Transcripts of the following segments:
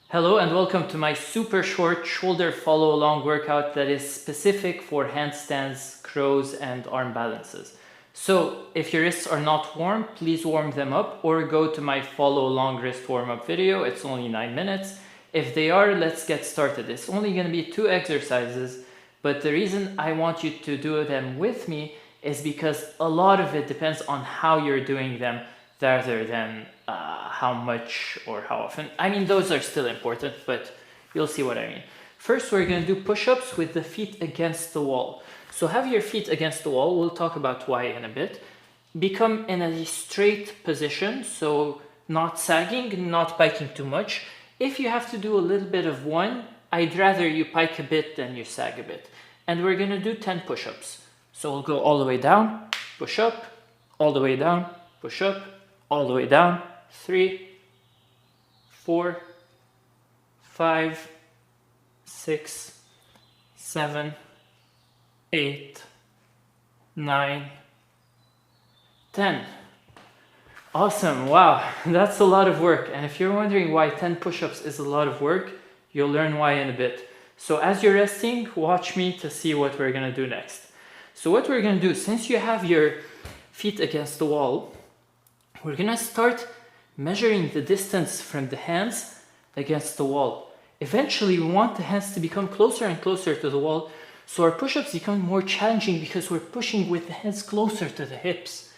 Hello and welcome to my super short shoulder follow along workout that is specific for handstands, crows and arm balances. So if your wrists are not warm, please warm them up or go to my follow along wrist warm up video. It's only 9 minutes. If they are, let's get started. It's only going to be 2 exercises, but the reason I want you to do them with me is because a lot of it depends on how you're doing them rather than how much or how often. I mean, those are still important, but you'll see what I mean. First, we're going to do push-ups with the feet against the wall. So have your feet against the wall. We'll talk about why in a bit. Become in a straight position, so not sagging, not piking too much. If you have to do a little bit of one, I'd rather you pike a bit than you sag a bit. And we're going to do 10 push-ups. So we'll go all the way down, push up, all the way down, push up, all the way down. 3, 4, 5, 6, 7, 8, 9, 10. Awesome, wow, that's a lot of work. And if you're wondering why 10 push-ups is a lot of work, you'll learn why in a bit. So as you're resting, watch me to see what we're gonna do next. So what we're gonna do, since you have your feet against the wall, we're gonna start measuring the distance from the hands against the wall. Eventually, we want the hands to become closer and closer to the wall, so our push-ups become more challenging because we're pushing with the hands closer to the hips.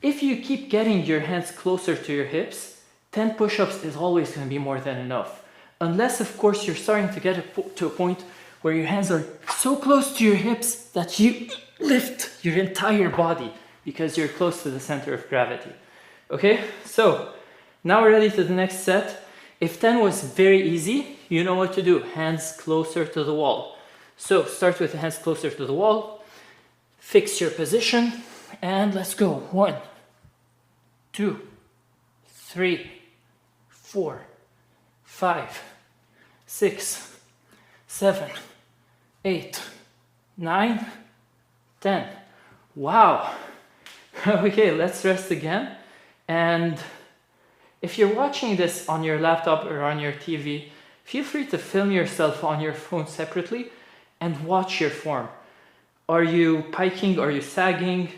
If you keep getting your hands closer to your hips, 10 push-ups is always going to be more than enough. Unless, of course, you're starting to get to a point where your hands are so close to your hips that you lift your entire body because you're close to the center of gravity. Okay, so now we're ready to the next set. If 10 was very easy, you know what to do. Hands closer to the wall. So start with the hands closer to the wall. Fix your position and let's go. 1, 2, 3, 4, 5, 6, 7, 8, 9, 10. Wow. Okay, let's rest again. And if you're watching this on your laptop or on your TV, feel free to film yourself on your phone separately and watch your form. Are you piking? Are you sagging?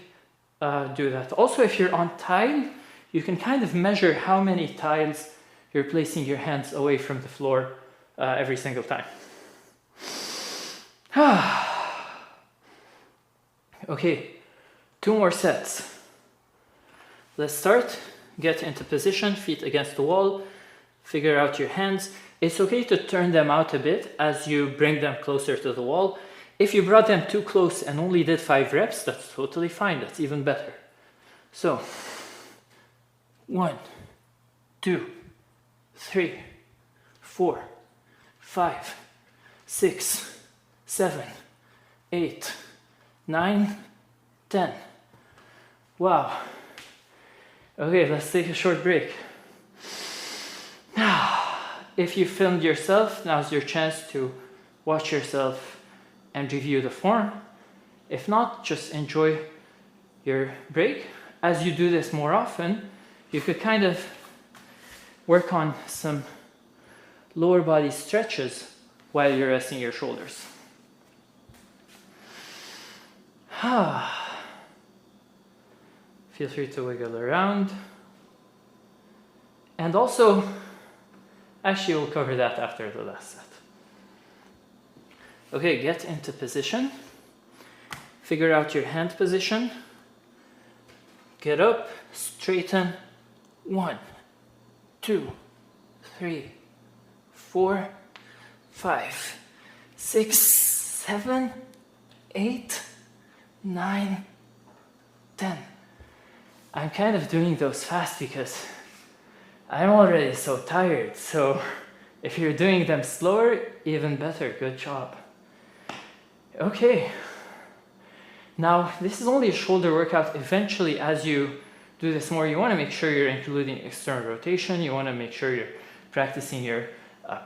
Do that. Also, if you're on tile, you can kind of measure how many tiles you're placing your hands away from the floor every single time. Okay, 2 more sets. Let's start. Get into position, feet against the wall. Figure out your hands. It's okay to turn them out a bit as you bring them closer to the wall. If you brought them too close and only did 5 reps, that's totally fine. That's even better. So, 1, 2, 3, 4, 5, 6, 7, 8, 9, 10. Wow. Okay, let's take a short break. If you filmed yourself, now's your chance to watch yourself and review the form. If not, just enjoy your break. As you do this more often, you could kind of work on some lower body stretches while you're resting your shoulders. Feel free to wiggle around. And also, actually we'll cover that after the last set. Okay, get into position. Figure out your hand position. Get up, straighten. 1, 2, 3, 4, 5, 6, 7, 8, 9, 10. I'm kind of doing those fast because I'm already so tired. So if you're doing them slower, even better. Good job. Okay. Now, this is only a shoulder workout. Eventually, as you do this more, you want to make sure you're including external rotation. You want to make sure you're practicing your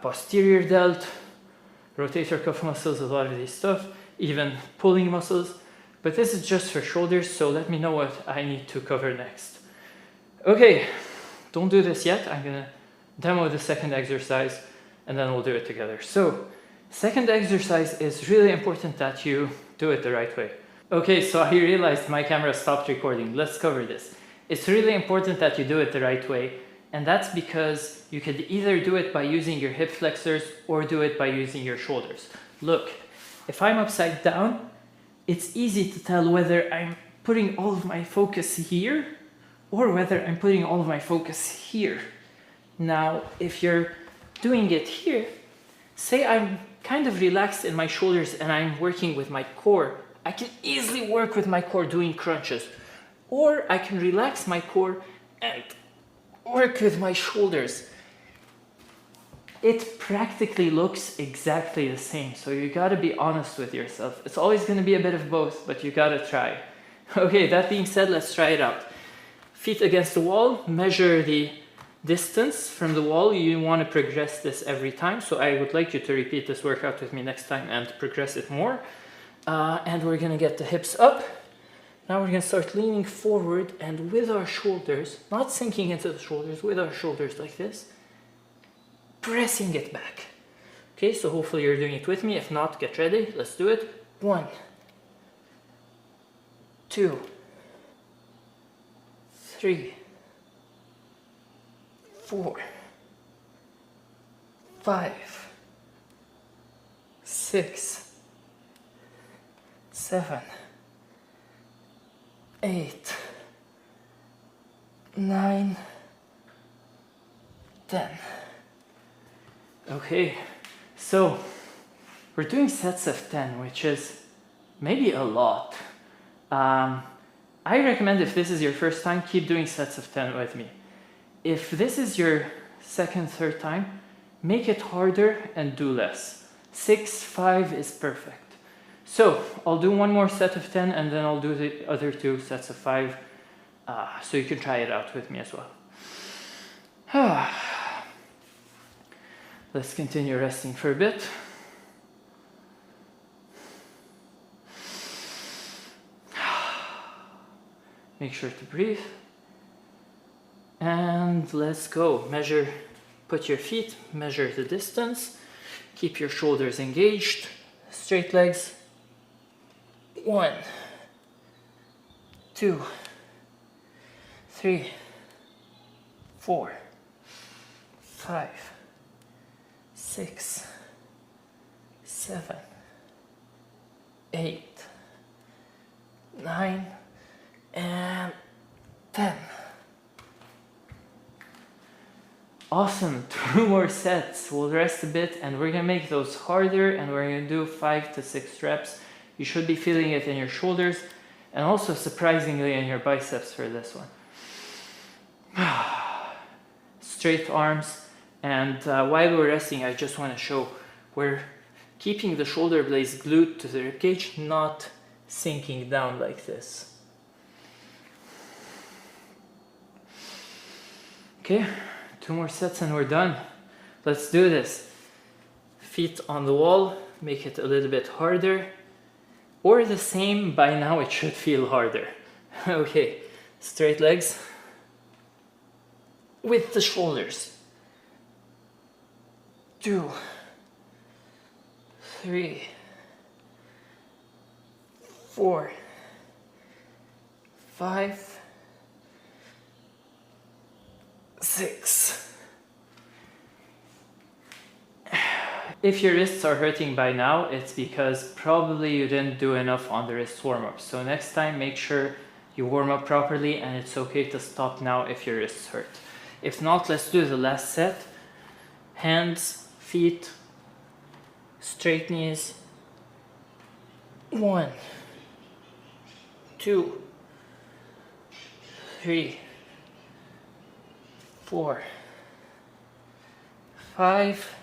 posterior delt, rotator cuff muscles, a lot of these stuff, even pulling muscles. But this is just for shoulders, so let me know what I need to cover next. Okay, don't do this yet. I'm gonna demo the second exercise, and then we'll do it together. So, second exercise is really important that you do it the right way. Okay, so I realized my camera stopped recording. Let's cover this. It's really important that you do it the right way, and that's because you could either do it by using your hip flexors or do it by using your shoulders. Look, if I'm upside down, it's easy to tell whether I'm putting all of my focus here or whether I'm putting all of my focus here. Now, if you're doing it here, say I'm kind of relaxed in my shoulders and I'm working with my core, I can easily work with my core doing crunches. Or I can relax my core and work with my shoulders. It practically looks exactly the same, so you gotta be honest with yourself. It's always gonna be a bit of both, but you gotta try. Okay, that being said, let's try it out. Feet against the wall, measure the distance from the wall. You want to progress this every time, so I would like you to repeat this workout with me next time and progress it more. And we're gonna get the hips up. Now we're gonna start leaning forward and with our shoulders, not sinking into the shoulders, with our shoulders like this, pressing it back. Okay, so hopefully you're doing it with me. If not, get ready. Let's do it. 1, 2, 3, 4, 5, 6, 7, 8, 9, 10. Okay, so we're doing sets of 10, which is maybe a lot. I recommend if this is your first time, keep doing sets of 10 with me. If this is your second, third time, make it harder and do less. 6, 5 is perfect. So I'll do one more set of 10 and then I'll do the other 2 sets of 5 so you can try it out with me as well. Let's continue resting for a bit. Make sure to breathe. And let's go. Measure, put your feet, measure the distance. Keep your shoulders engaged. Straight legs. 1, 2, 3, 4, 5, 6, 7, 8, 9, and 10. Awesome, 2 more sets. We'll rest a bit and we're gonna make those harder and we're gonna do 5 to 6 reps. You should be feeling it in your shoulders and also surprisingly in your biceps for this one. Straight arms, and while we're resting, I just want to show we're keeping the shoulder blades glued to the ribcage, not sinking down like this. Okay, 2 more sets and we're done. Let's do this. Feet on the wall, make it a little bit harder. Or the same, by now it should feel harder. Okay, straight legs with the shoulders. 2, 3, 4, 5, 6. If your wrists are hurting by now, it's because probably you didn't do enough on the wrist warm-up. So next time, make sure you warm up properly and it's okay to stop now if your wrists hurt. If not, let's do the last set. Hands, feet, straight knees. 1, 2, 3, 4, 5,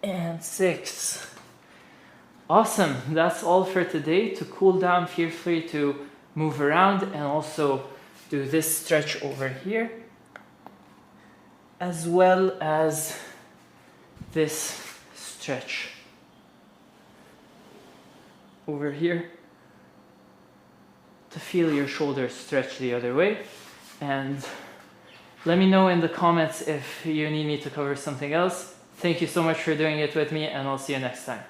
and 6. Awesome, that's all for today. To cool down, feel free to move around and also do this stretch over here, as well as this stretch over here to feel your shoulders stretch the other way. And Let me know in the comments if you need me to cover something else. Thank you so much for doing it with me, and I'll see you next time.